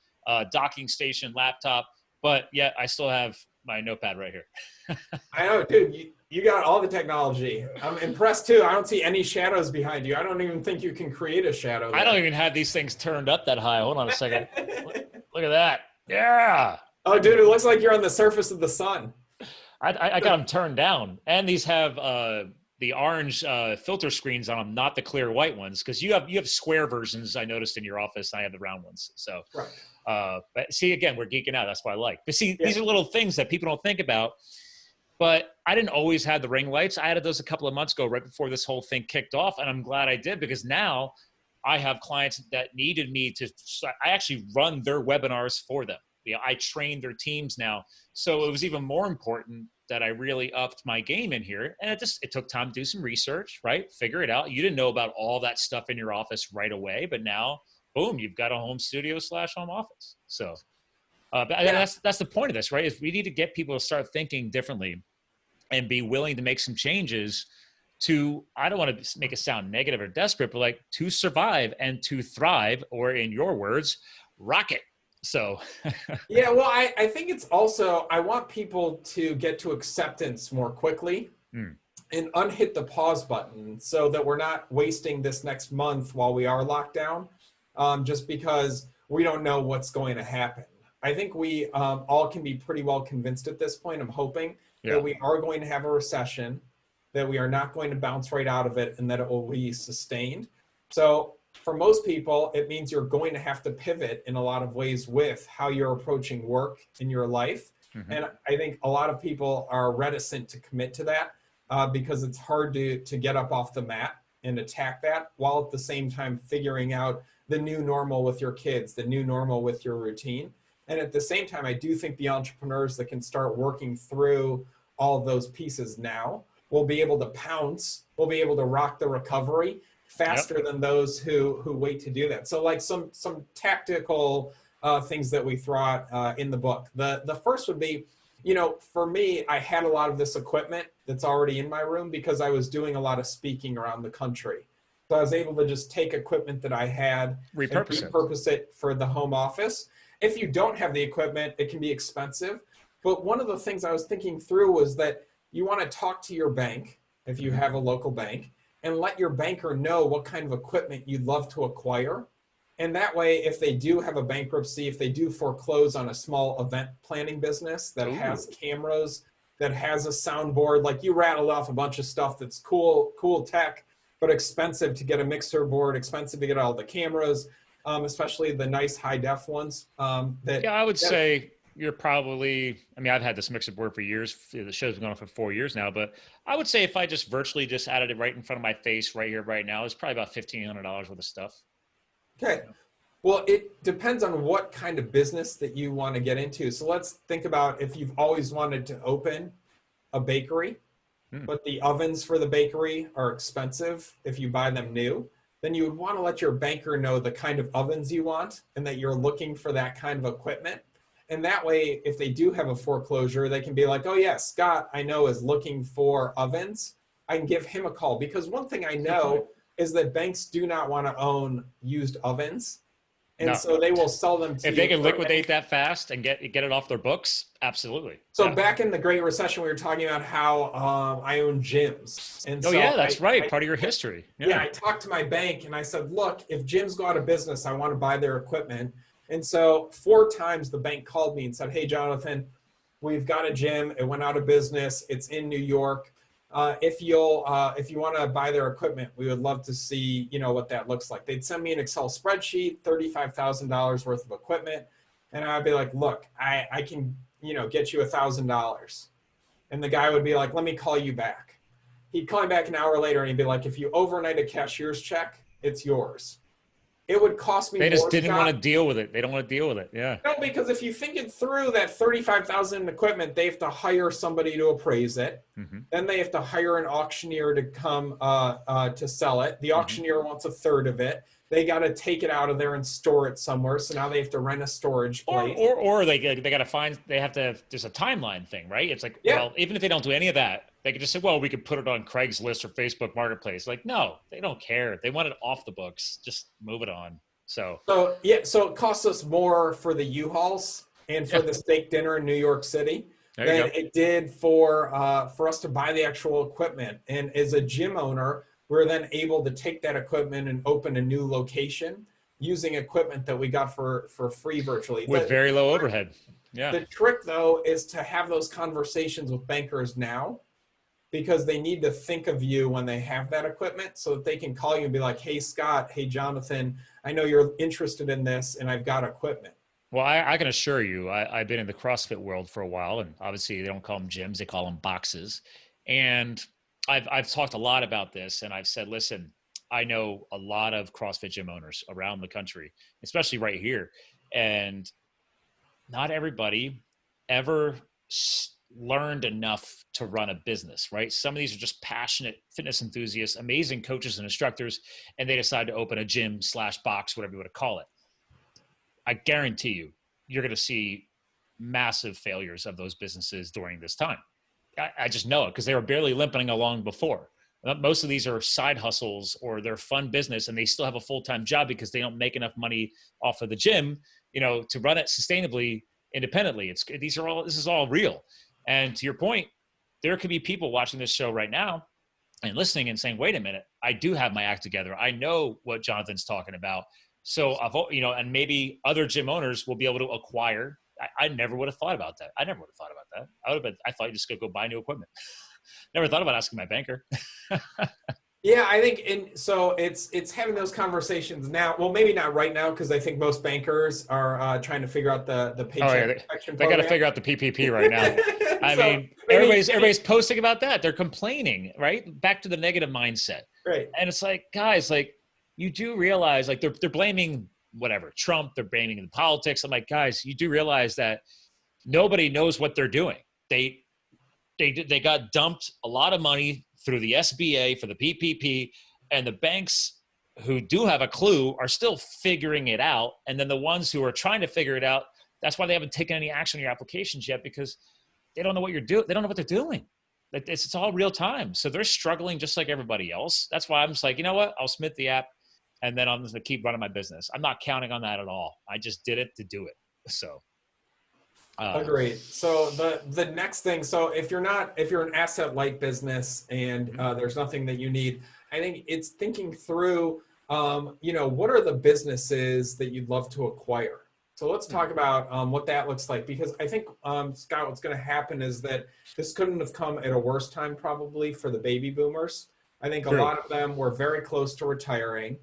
Speaker 1: Docking station, laptop, but yet I still have my notepad right here.
Speaker 2: I know, dude, you got all the technology. I'm impressed too. I don't see any shadows behind you. I don't even think you can create a shadow there.
Speaker 1: I don't even have these things turned up that high. Hold on a second. Look at that. Yeah.
Speaker 2: Oh, dude, it looks like you're on the surface of the sun.
Speaker 1: I got them turned down, and these have the orange filter screens on them, not the clear white ones, because you have square versions. I noticed in your office. I have the round ones. So. Right. But see, again, we're geeking out. That's what I like. But see, these are little things that people don't think about. But I didn't always have the ring lights. I added those a couple of months ago, right before this whole thing kicked off. And I'm glad I did, because now I have clients that needed me to, I actually run their webinars for them. I train their teams now. So it was even more important that I really upped my game in here. And it took time to do some research, right? Figure it out. You didn't know about all that stuff in your office right away, but now, boom, you've got a home studio / home office. So that's the point of this, right? Is we need to get people to start thinking differently and be willing to make some changes to, I don't want to make it sound negative or desperate, but like to survive and to thrive, or in your words, rock it. So.
Speaker 2: Yeah, well, I think it's also, I want people to get to acceptance more quickly and unhit the pause button so that we're not wasting this next month while we are locked down. Just because we don't know what's going to happen. I think we all can be pretty well convinced at this point. I'm hoping that we are going to have a recession, that we are not going to bounce right out of it, and that it will be sustained. So for most people, it means you're going to have to pivot in a lot of ways with how you're approaching work in your life. Mm-hmm. And I think a lot of people are reticent to commit to that because it's hard to get up off the mat and attack that, while at the same time figuring out the new normal with your kids, the new normal with your routine. And at the same time, I do think the entrepreneurs that can start working through all of those pieces now will be able to pounce, will be able to rock the recovery faster than those who wait to do that. So like some tactical things that we throw out in the book. The first would be, for me, I had a lot of this equipment that's already in my room because I was doing a lot of speaking around the country. So I was able to just take equipment that I had and repurpose it for the home office. If you don't have the equipment, it can be expensive. But one of the things I was thinking through was that you want to talk to your bank, if you have a local bank, and let your banker know what kind of equipment you'd love to acquire. And that way, if they do have a bankruptcy, if they do foreclose on a small event planning business that has cameras, that has a soundboard, like you rattled off a bunch of stuff that's cool tech, but expensive to get a mixer board, expensive to get all the cameras, especially the nice high def ones.
Speaker 1: Yeah, I would say you're probably, I mean, I've had this mixer board for years. The show's been going on for 4 years now, but I would say if I just virtually just added it right in front of my face right here, right now, it's probably about $1,500 worth of stuff.
Speaker 2: Okay. Well, it depends on what kind of business that you want to get into. So let's think about if you've always wanted to open a bakery, but the ovens for the bakery are expensive if you buy them new, then you would want to let your banker know the kind of ovens you want and that you're looking for that kind of equipment. And that way, if they do have a foreclosure, they can be like, oh yeah, Scott, I know is looking for ovens. I can give him a call, because one thing I know is that banks do not want to own used ovens. And so they will sell them to you.
Speaker 1: If they can liquidate that fast and get it off their books, absolutely.
Speaker 2: So back in the Great Recession, we were talking about how I own gyms. And so
Speaker 1: yeah, that's right. Part of your history.
Speaker 2: Yeah, I talked to my bank and I said, look, if gyms go out of business, I want to buy their equipment. And so 4 times the bank called me and said, hey, Jonathan, we've got a gym. It went out of business. It's in New York. If you want to buy their equipment, we would love to see, what that looks like. They'd send me an Excel spreadsheet, $35,000 worth of equipment. And I'd be like, look, I can, get you $1,000. And the guy would be like, let me call you back. He'd call me back an hour later and he'd be like, if you overnight a cashier's check, it's yours. It would cost me more.
Speaker 1: They just didn't want to deal with it. They don't want to deal with it. Yeah.
Speaker 2: No, because if you think it through, that $35,000 in equipment, they have to hire somebody to appraise it. Then they have to hire an auctioneer to come to sell it. The auctioneer wants a third of it. They got to take it out of there and store it somewhere. So now they have to rent a storage place.
Speaker 1: Or they got to find, they have to, there's a timeline thing, right? It's like, well, even if they don't do any of that, they could just say, well, we could put it on Craigslist or Facebook Marketplace. Like, no, they don't care. They want it off the books. Just move it on. So
Speaker 2: it costs us more for the U-Hauls and for the steak dinner in New York City than it did for us to buy the actual equipment. And as a gym owner, we're then able to take that equipment and open a new location using equipment that we got for free virtually.
Speaker 1: With very low overhead. Yeah.
Speaker 2: The trick, though, is to have those conversations with bankers now, because they need to think of you when they have that equipment so that they can call you and be like, hey, Scott, hey, Jonathan, I know you're interested in this and I've got equipment.
Speaker 1: Well, I can assure you, I've been in the CrossFit world for a while, and obviously they don't call them gyms, they call them boxes. And I've talked a lot about this, and I've said, listen, I know a lot of CrossFit gym owners around the country, especially right here. And not everybody ever learned enough to run a business, right? Some of these are just passionate fitness enthusiasts, amazing coaches and instructors, and they decide to open a gym / box, whatever you want to call it. I guarantee you, you're going to see massive failures of those businesses during this time. I just know it because they were barely limping along before. Most of these are side hustles or they're fun business, and they still have a full-time job because they don't make enough money off of the gym, to run it sustainably, independently. This is all real. And to your point, there could be people watching this show right now and listening and saying, wait a minute, I do have my act together. I know what Jonathan's talking about. So, and maybe other gym owners will be able to acquire. I never would have thought about that. I thought you just go buy new equipment. Never thought about asking my banker.
Speaker 2: Yeah, I think, so it's having those conversations now. Well, maybe not right now, because I think most bankers are trying to figure out the paycheck protection
Speaker 1: program. They got to figure out the PPP right now. I mean, everybody's posting about that. They're complaining, right? Back to the negative mindset.
Speaker 2: Right.
Speaker 1: And it's like, guys, like, you do realize, like, they're blaming whatever, Trump, they're blaming the politics. I'm like, guys, you do realize that nobody knows what they're doing. They got dumped a lot of money through the SBA for the PPP, and the banks who do have a clue are still figuring it out. And then the ones who are trying to figure it out, that's why they haven't taken any action on your applications yet, because they don't know what you're doing. They don't know what they're doing. It's all real time. So they're struggling just like everybody else. That's why I'm just like, you know what? I'll submit the app, and then I'm just gonna keep running my business. I'm not counting on that at all. I just did it to do it. So.
Speaker 2: Agreed. So the next thing, so if you're an asset light business and there's nothing that you need, I think it's thinking through what are the businesses that you'd love to acquire? So let's talk about what that looks like, because I think, Scott, what's going to happen is that this couldn't have come at a worse time probably for the baby boomers. I think a lot of them were very close to retiring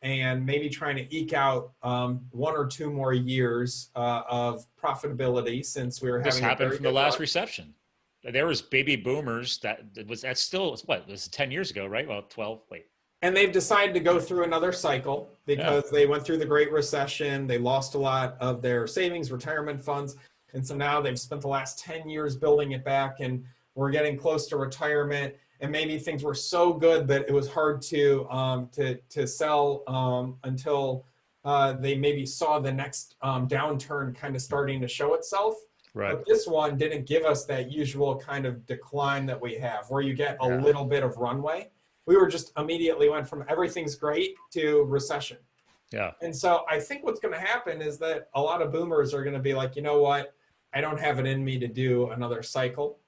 Speaker 2: and maybe trying to eke out 1 or 2 more years of profitability, since we were having
Speaker 1: this happened from the last
Speaker 2: run.
Speaker 1: recession. There was baby boomers that's still, what, it was 10 years ago, right? Well, 12, wait.
Speaker 2: And they've decided to go through another cycle because they went through the Great Recession. They lost a lot of their savings, retirement funds. And so now they've spent the last 10 years building it back, and we're getting close to retirement. And maybe things were so good that it was hard to sell until they maybe saw the next downturn kind of starting to show itself.
Speaker 1: Right.
Speaker 2: But this one didn't give us that usual kind of decline that we have, where you get a little bit of runway. We were just immediately went from everything's great to recession.
Speaker 1: Yeah.
Speaker 2: And so I think what's going to happen is that a lot of boomers are going to be like, you know what? I don't have it in me to do another cycle.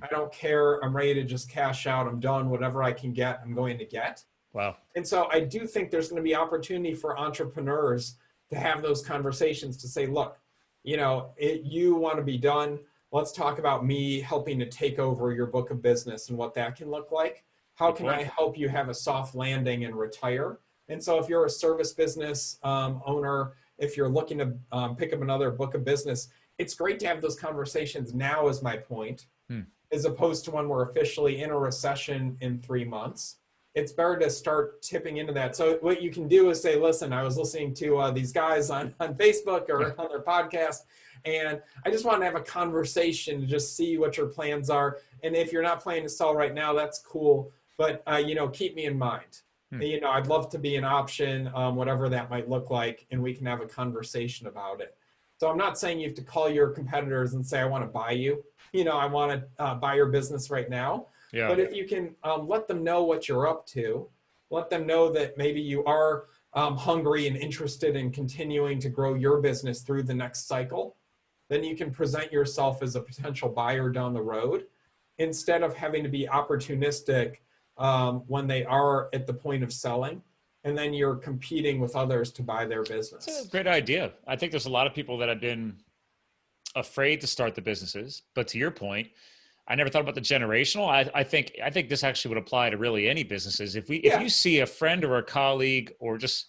Speaker 2: I don't care. I'm ready to just cash out. I'm done. Whatever I can get, I'm going to get.
Speaker 1: Wow.
Speaker 2: And so I do think there's going to be opportunity for entrepreneurs to have those conversations to say, look, you want to be done. Let's talk about me helping to take over your book of business and what that can look like. How can I help you have a soft landing and retire? And so if you're a service business owner, if you're looking to pick up another book of business, it's great to have those conversations now, is my point, as opposed to when we're officially in a recession in 3 months. It's better to start tipping into that. So what you can do is say, listen, I was listening to these guys on Facebook or on their podcast, and I just want to have a conversation to just see what your plans are. And if you're not planning to sell right now, that's cool. But, keep me in mind. I'd love to be an option, whatever that might look like, and we can have a conversation about it. So I'm not saying you have to call your competitors and say, I want to buy you. I want to buy your business right now. Yeah. But if you can let them know what you're up to, let them know that maybe you are hungry and interested in continuing to grow your business through the next cycle, then you can present yourself as a potential buyer down the road, instead of having to be opportunistic when they are at the point of selling, and then you're competing with others to buy their business.
Speaker 1: That's a great idea. I think there's a lot of people that have been afraid to start the businesses, but to your point, I never thought about the generational. I think this actually would apply to really any businesses. If you see a friend or a colleague, or just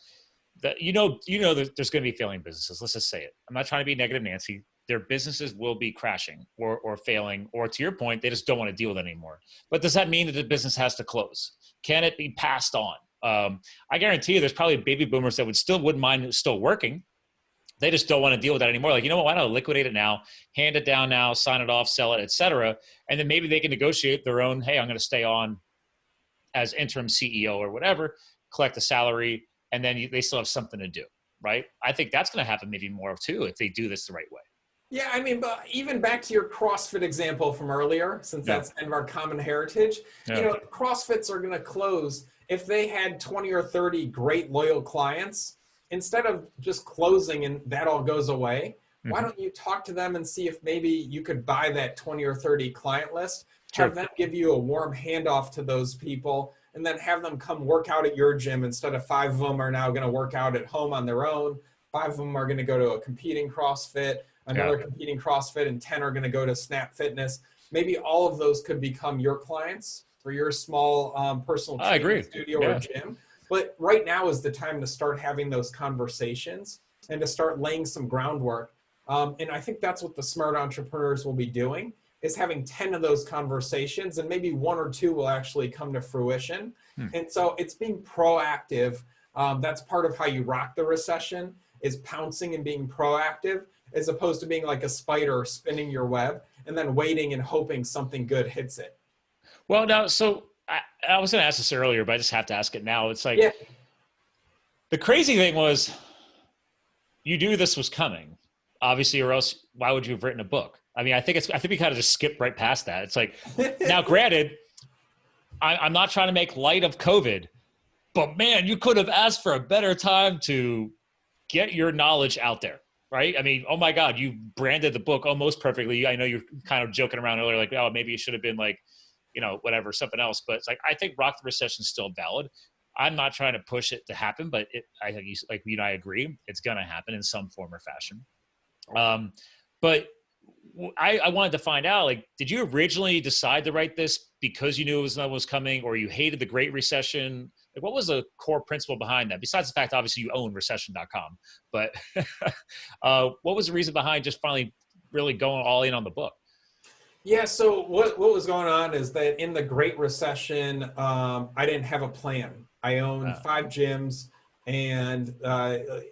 Speaker 1: that, that there's going to be failing businesses. Let's just say it. I'm not trying to be negative Nancy. Their businesses will be crashing or failing, or to your point, they just don't want to deal with it anymore. But does that mean that the business has to close? Can it be passed on? I guarantee you there's probably baby boomers that wouldn't mind still working. They just don't want to deal with that anymore. Like, why not liquidate it now, hand it down now, sign it off, sell it, et cetera. And then maybe they can negotiate their own, hey, I'm going to stay on as interim CEO or whatever, collect a salary, and then they still have something to do, right? I think that's going to happen maybe more too if they do this the right way.
Speaker 2: Yeah, but even back to your CrossFit example from earlier, since that's kind of our common heritage, CrossFits are going to close if they had 20 or 30 great loyal clients. Instead of just closing and that all goes away, why don't you talk to them and see if maybe you could buy that 20 or 30 client list, have them give you a warm handoff to those people, and then have them come work out at your gym. Instead of 5 of them are now going to work out at home on their own, 5 of them are going to go to a competing CrossFit, another competing CrossFit, and 10 are going to go to Snap Fitness. Maybe all of those could become your clients for your small personal training studio or gym. But right now is the time to start having those conversations and to start laying some groundwork. And I think that's what the smart entrepreneurs will be doing, is having 10 of those conversations, and maybe 1 or 2 will actually come to fruition. And so it's being proactive. That's part of how you rock the recession, is pouncing and being proactive, as opposed to being like a spider spinning your web and then waiting and hoping something good hits it.
Speaker 1: Well, now, so I was going to ask this earlier, but I just have to ask it now. It's like, the crazy thing was, you knew this was coming, obviously, or else why would you have written a book? I mean, I think we kind of just skipped right past that. It's like, now granted, I'm not trying to make light of COVID, but man, you could have asked for a better time to get your knowledge out there, right? I mean, oh my God, you branded the book almost perfectly. I know you're kind of joking around earlier, like, oh, maybe it should have been like, whatever, something else. But it's like, I think Rock the Recession is still valid. I'm not trying to push it to happen, but I think I agree, it's going to happen in some form or fashion. But I wanted to find out, like, did you originally decide to write this because you knew it was coming, or you hated the Great Recession? Like, what was the core principle behind that? Besides the fact, obviously, you own Recession.com, but what was the reason behind just finally really going all in on the book?
Speaker 2: Yeah, so what was going on is that in the Great Recession, I didn't have a plan. I owned 5 gyms, and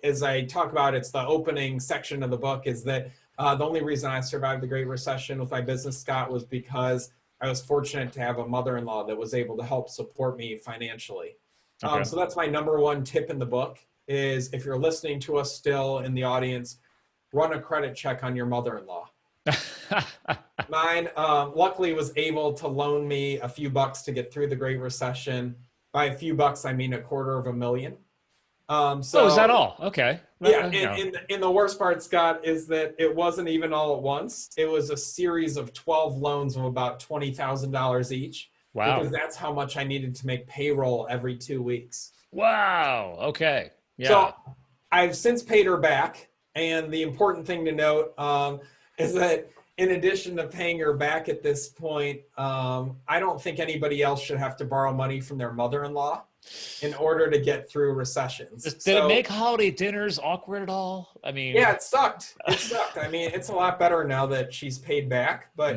Speaker 2: as I talk about, it's the opening section of the book, is that the only reason I survived the Great Recession with my business, Scott, was because I was fortunate to have a mother-in-law that was able to help support me financially.
Speaker 1: Okay.
Speaker 2: So that's my number one tip in the book, is if you're listening to us still in the audience, run a credit check on your mother-in-law. Mine, luckily, was able to loan me a few bucks to get through the Great Recession. By a few bucks, I mean $250,000.
Speaker 1: So is that all? Okay.
Speaker 2: Yeah, and the worst part, Scott, is that it wasn't even all at once. It was a series of 12 loans of about $20,000 each.
Speaker 1: Wow.
Speaker 2: Because that's how much I needed to make payroll every 2 weeks.
Speaker 1: Wow. Okay. Yeah.
Speaker 2: So I've since paid her back. And the important thing to note is that in addition to paying her back at this point, I don't think anybody else should have to borrow money from their mother-in-law in order to get through recessions.
Speaker 1: Did it make holiday dinners awkward at all? I mean,
Speaker 2: yeah, it sucked. It sucked. I mean, it's a lot better now that she's paid back, but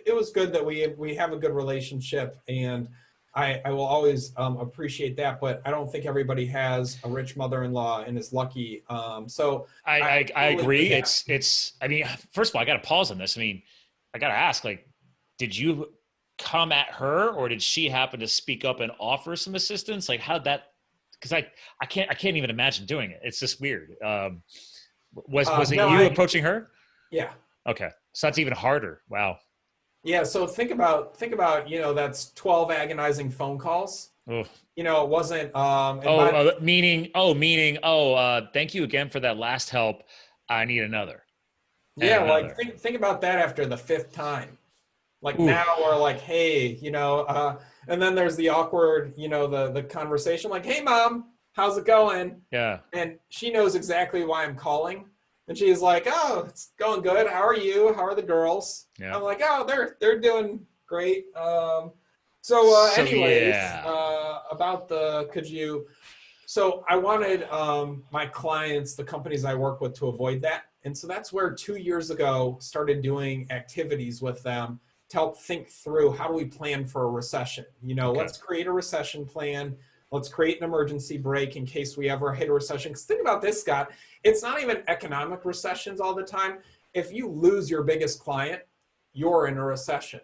Speaker 2: it was good that we have a good relationship, and I will always appreciate that. But I don't think everybody has a rich mother-in-law and is lucky. So
Speaker 1: I agree. It's. I mean, first of all, I got to pause on this. I mean, I got to ask, like, did you come at her, or did she happen to speak up and offer some assistance? Like, how'd that? Because I can't even imagine doing it. It's just weird. Was it you approaching her?
Speaker 2: Yeah.
Speaker 1: Okay, so that's even harder. Wow.
Speaker 2: Yeah. So think about that's 12 agonizing phone calls.
Speaker 1: Oof.
Speaker 2: It wasn't.
Speaker 1: Thank you again for that last help. I need another.
Speaker 2: Yeah, like think about that after the 5th time. Like, oof. Now we're like, hey, and then there's the awkward, the conversation, like, hey, Mom, how's it going?
Speaker 1: Yeah. And
Speaker 2: she knows exactly why I'm calling. And she's like, oh, it's going good. How are you? How are the girls? Yeah. I'm like, oh, they're doing great. Anyways, about so I wanted my clients, the companies I work with, to avoid that. And so that's where 2 years ago started doing activities with them to help think through, how do we plan for a recession? Let's create a recession plan. Let's create an emergency brake in case we ever hit a recession. Because think about this, Scott. It's not even economic recessions all the time. If you lose your biggest client, you're in a recession.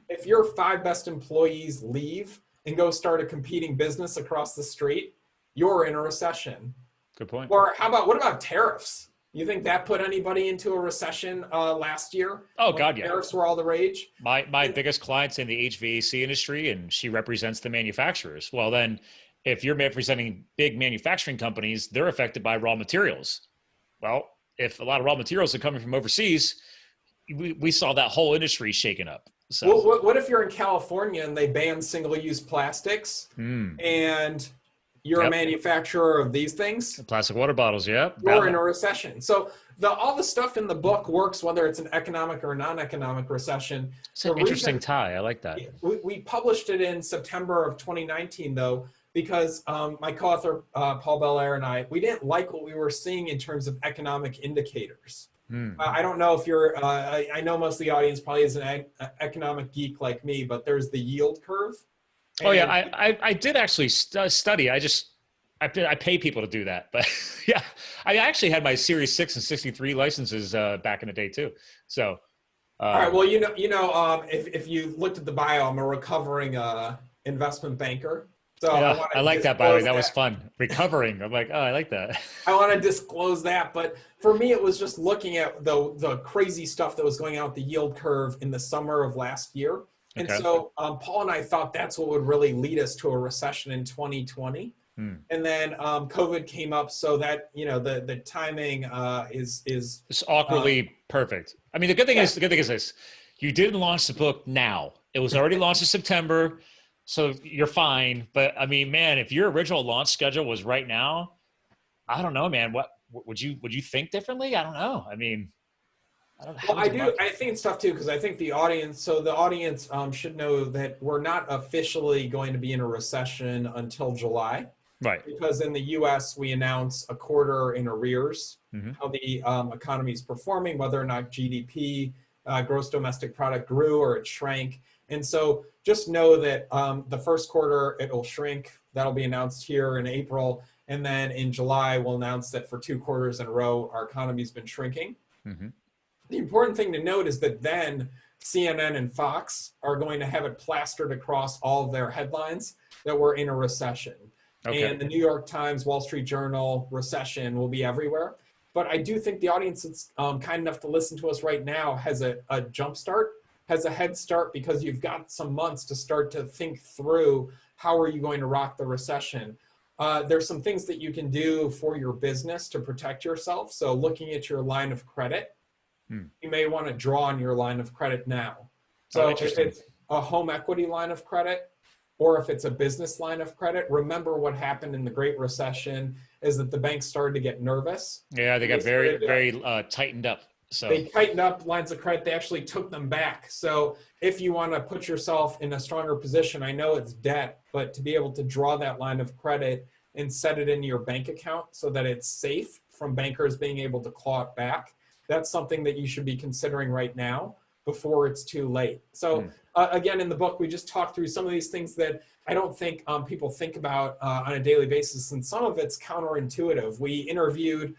Speaker 2: If your 5 best employees leave and go start a competing business across the street, you're in a recession.
Speaker 1: Good point.
Speaker 2: Or what about tariffs? You think that put anybody into a recession last year?
Speaker 1: Oh, God, yeah.
Speaker 2: Tariffs were all the rage.
Speaker 1: My biggest client's in the HVAC industry, and she represents the manufacturers. Well, then, if you're representing big manufacturing companies, they're affected by raw materials. Well, if a lot of raw materials are coming from overseas, we saw that whole industry shaken up. So,
Speaker 2: well, what if you're in California and they ban single-use plastics and you're a manufacturer of these things?
Speaker 1: Plastic water bottles, yeah.
Speaker 2: You're in a recession. So all the stuff in the book works whether it's an economic or non-economic recession.
Speaker 1: It's an interesting tie. I like that.
Speaker 2: We published it in September of 2019, though, because my co-author, Paul Belair, and we didn't like what we were seeing in terms of economic indicators. I don't know if you're, I know most of the audience probably is an economic geek like me, but there's the yield curve.
Speaker 1: Oh yeah, I did actually study. I pay people to do that, but yeah, I actually had my Series 6 and 63 licenses back in the day too. So,
Speaker 2: all right. Well, if you looked at the bio, I'm a recovering investment banker. So
Speaker 1: yeah, I like that bio. That was fun. Recovering. I'm like, oh, I like that.
Speaker 2: I want to disclose that, but for me, it was just looking at the crazy stuff that was going on with the yield curve in the summer of last year. And so Paul and I thought that's what would really lead us to a recession in 2020. And then COVID came up, so that the timing is it's
Speaker 1: awkwardly perfect. I mean, the good thing is this: you didn't launch the book now. It was already launched in September. So you're fine. But I mean, man, if your original launch schedule was right now, I don't know, man. What would you think differently? I don't know. I mean, I don't know. How
Speaker 2: Well,
Speaker 1: would
Speaker 2: I
Speaker 1: you
Speaker 2: do.
Speaker 1: market?
Speaker 2: I think it's tough too because I think the audience. So the audience should know that we're not officially going to be in a recession until July,
Speaker 1: Right.
Speaker 2: because in the U.S. we announce a quarter in arrears
Speaker 1: Mm-hmm.
Speaker 2: how the economy is performing, whether or not GDP, gross domestic product, grew or it shrank. And so just know that the first quarter it'll shrink. That'll be announced here in April, and then in July we'll announce that for 2 quarters in a row our economy's been shrinking.
Speaker 1: Mm-hmm.
Speaker 2: The important thing to note is that then CNN and Fox are going to have it plastered across all of their headlines that we're in a recession.
Speaker 1: Okay.
Speaker 2: And the New York Times, Wall Street Journal, recession will be everywhere. But I do think the audience that's kind enough to listen to us right now has a jump start, has a head start, because you've got some months to start to think through how are you going to rock the recession. There's some things that you can do for your business to protect yourself. So looking at your line of credit, you may want to draw on your line of credit now. So if it's a home equity line of credit, or if it's a business line of credit, remember what happened in the Great Recession is that the banks started to get nervous.
Speaker 1: Yeah, they got very tightened up. So
Speaker 2: they tightened up lines of credit. They actually took them back. So if you want to put yourself in a stronger position, I know it's debt, but to be able to draw that line of credit and set it into your bank account so that it's safe from bankers being able to claw it back, that's something that you should be considering right now before it's too late. So again, in the book, we just talked through some of these things that I don't think people think about on a daily basis, and some of it's counterintuitive. We interviewed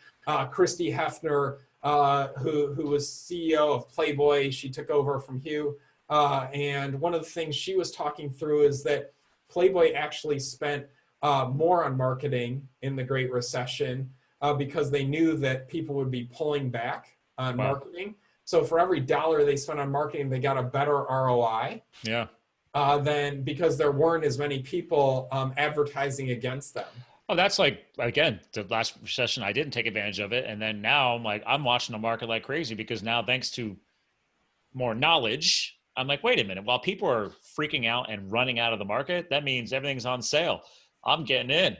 Speaker 2: Christy Hefner, who was CEO of Playboy. She took over from Hugh. And one of the things she was talking through is that Playboy actually spent more on marketing in the Great Recession because they knew that people would be pulling back on marketing. So for every dollar they spent on marketing, they got a better ROI.
Speaker 1: Yeah.
Speaker 2: Than because there weren't as many people advertising against them.
Speaker 1: Oh, that's like, again, the last recession, I didn't take advantage of it. And then now I'm watching the market like crazy because now, thanks to more knowledge, I'm like, wait a minute, while people are freaking out and running out of the market, that means everything's on sale. I'm getting in.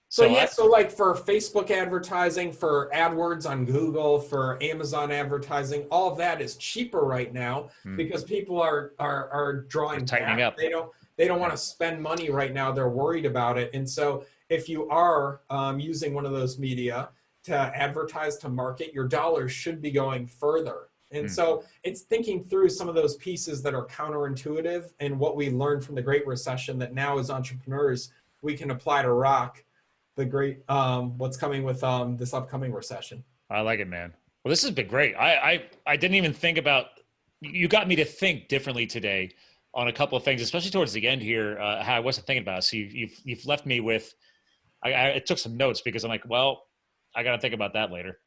Speaker 2: So like for Facebook advertising, for AdWords on Google, for Amazon advertising, all of that is cheaper right now because people are drawing
Speaker 1: tightening
Speaker 2: back.
Speaker 1: up.
Speaker 2: They don't want to spend money right now. They're worried about it. And so if you are using one of those media to advertise, to market, your dollars should be going further. And so it's thinking through some of those pieces that are counterintuitive and what we learned from the Great Recession that now as entrepreneurs, we can apply to rock the great what's coming with this upcoming recession. I
Speaker 1: like it, man. Well, this has been great. I didn't even think about, you got me to think differently today on a couple of things, especially towards the end here, how I wasn't thinking about it. So you've left me with, I took some notes because I'm like, well, I got to think about that later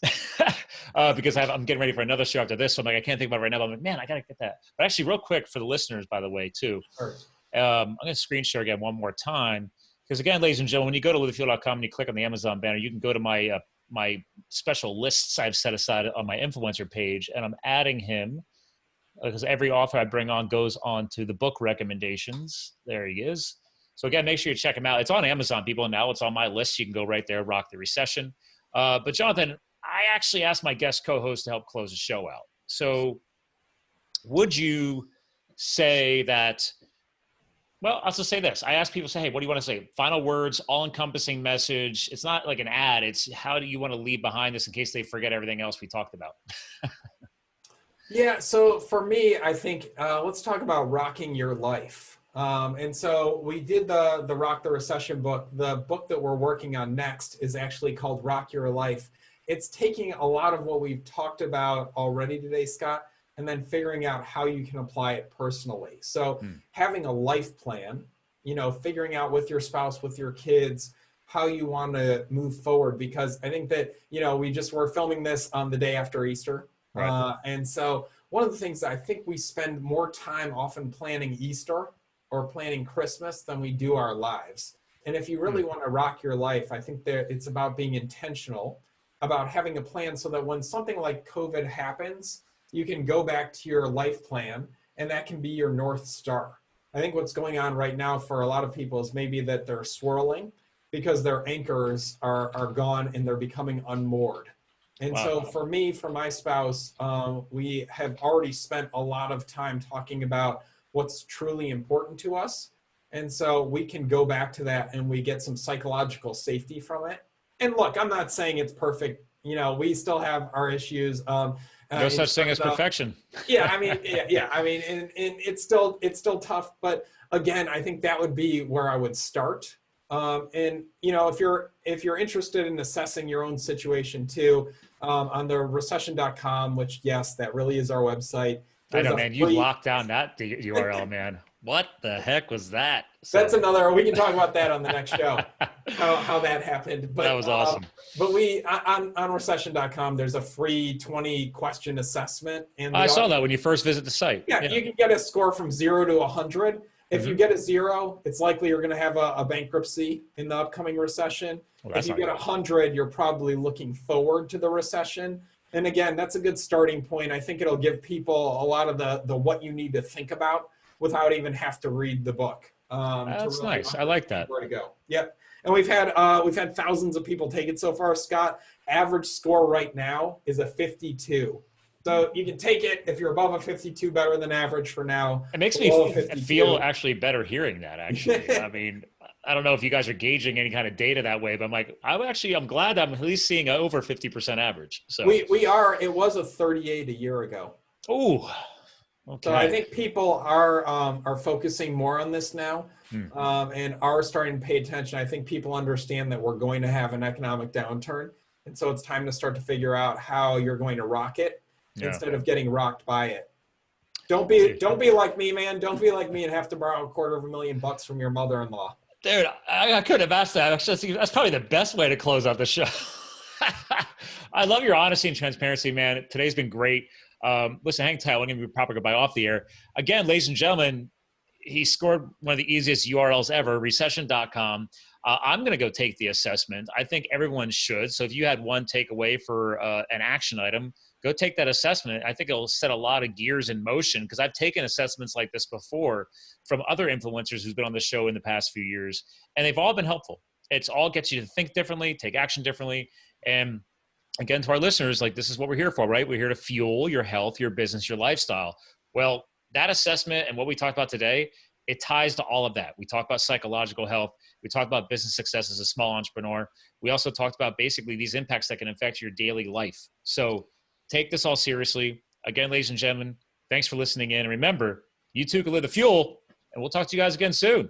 Speaker 1: because I'm getting ready for another show after this. So I'm like, I can't think about it right now. But I'm like, man, I got to get that. But actually real quick for the listeners, by the way, too, I'm going to screen share again one more time. Because again, ladies and gentlemen, when you go to livethefuel.com and you click on the Amazon banner, you can go to my my special lists I've set aside on my influencer page, and I'm adding him because every author I bring on goes on to the book recommendations. There he is. So again, make sure you check him out. It's on Amazon, people, and now it's on my list. You can go right there, rock the recession. But Jonathan, I actually asked my guest co-host to help close the show out. So would you say that, well, I'll just say this. I ask people, say, hey, what do you want to say? Final words, all-encompassing message. It's not like an ad. It's how do you want to leave behind this in case they forget everything else we talked about?
Speaker 2: Yeah, so for me, I think let's talk about rocking your life. And so we did the Rock the Recession book. The book that we're working on next is actually called Rock Your Life. It's taking a lot of what we've talked about already today, Scott, and then figuring out how you can apply it personally. So having a life plan, figuring out with your spouse, with your kids, how you want to move forward. Because I think that, we're filming this on the day after Easter. Right. And so one of the things that I think we spend more time often planning Easter or planning Christmas than we do our lives. And if you really want to rock your life, I think that it's about being intentional, about having a plan so that when something like COVID happens, you can go back to your life plan and that can be your North Star. I think what's going on right now for a lot of people is maybe that they're swirling because their anchors are gone and they're becoming unmoored. And
Speaker 1: Wow.
Speaker 2: so for me, for my spouse, we have already spent a lot of time talking about what's truly important to us. And so we can go back to that and we get some psychological safety from it. And look, I'm not saying it's perfect. You know, we still have our issues.
Speaker 1: No such thing as perfection.
Speaker 2: Yeah, I mean, yeah, I mean, and it's still tough. But again, I think that would be where I would start. And you know, if you're interested in assessing your own situation too, on the recession.com, which yes, that really is our website.
Speaker 1: I know, man. You locked down that URL, man. What the heck was that? So,
Speaker 2: that's another. We can talk about that on the next show. How that happened. But
Speaker 1: that was awesome.
Speaker 2: But we on recession.com, there's a free 20 question assessment. And
Speaker 1: I saw that when you first visit the site.
Speaker 2: Yeah, you can get a score from 0 to 100. If you get a 0, it's likely you're going to have a bankruptcy in the upcoming recession.
Speaker 1: Well,
Speaker 2: if you get 100, you're probably looking forward to the recession. And again, that's a good starting point. I think it'll give people a lot of the what you need to think about without even have to read the book.
Speaker 1: That's really nice. I like that.
Speaker 2: Where to go? Yep. And we've had thousands of people take it so far, Scott. Average score right now is a 52. So you can take it if you're above a 52, better than average for now.
Speaker 1: It makes me feel actually better hearing that, actually. I mean, I don't know if you guys are gauging any kind of data that way, but I'm like, I'm glad I'm at least seeing over 50% average. So
Speaker 2: we are. It was a 38 a year ago.
Speaker 1: Oh, okay.
Speaker 2: So I think people are focusing more on this now, and are starting to pay attention. I think people understand that we're going to have an economic downturn, and so it's time to start to figure out how you're going to rock it instead of getting rocked by it. Don't be like me, man. Don't be like me and have to borrow $250,000 from your mother-in-law.
Speaker 1: Dude, I could have asked that. That's probably the best way to close out the show. I love your honesty and transparency, man. Today's been great. Listen, hang tight. I'm going to be proper goodbye off the air. Again, ladies and gentlemen, he scored one of the easiest URLs ever, recession.com. I'm going to go take the assessment. I think everyone should. So if you had one takeaway for an action item, go take that assessment. I think it'll set a lot of gears in motion because I've taken assessments like this before from other influencers who's been on the show in the past few years, and they've all been helpful. It's all gets you to think differently, take action differently. And again, to our listeners, like, this is what we're here for, right? We're here to fuel your health, your business, your lifestyle. Well, that assessment and what we talked about today, it ties to all of that. We talked about psychological health. We talked about business success as a small entrepreneur. We also talked about basically these impacts that can affect your daily life. So take this all seriously. Again, ladies and gentlemen, thanks for listening in. And remember, you too can live the fuel, and we'll talk to you guys again soon.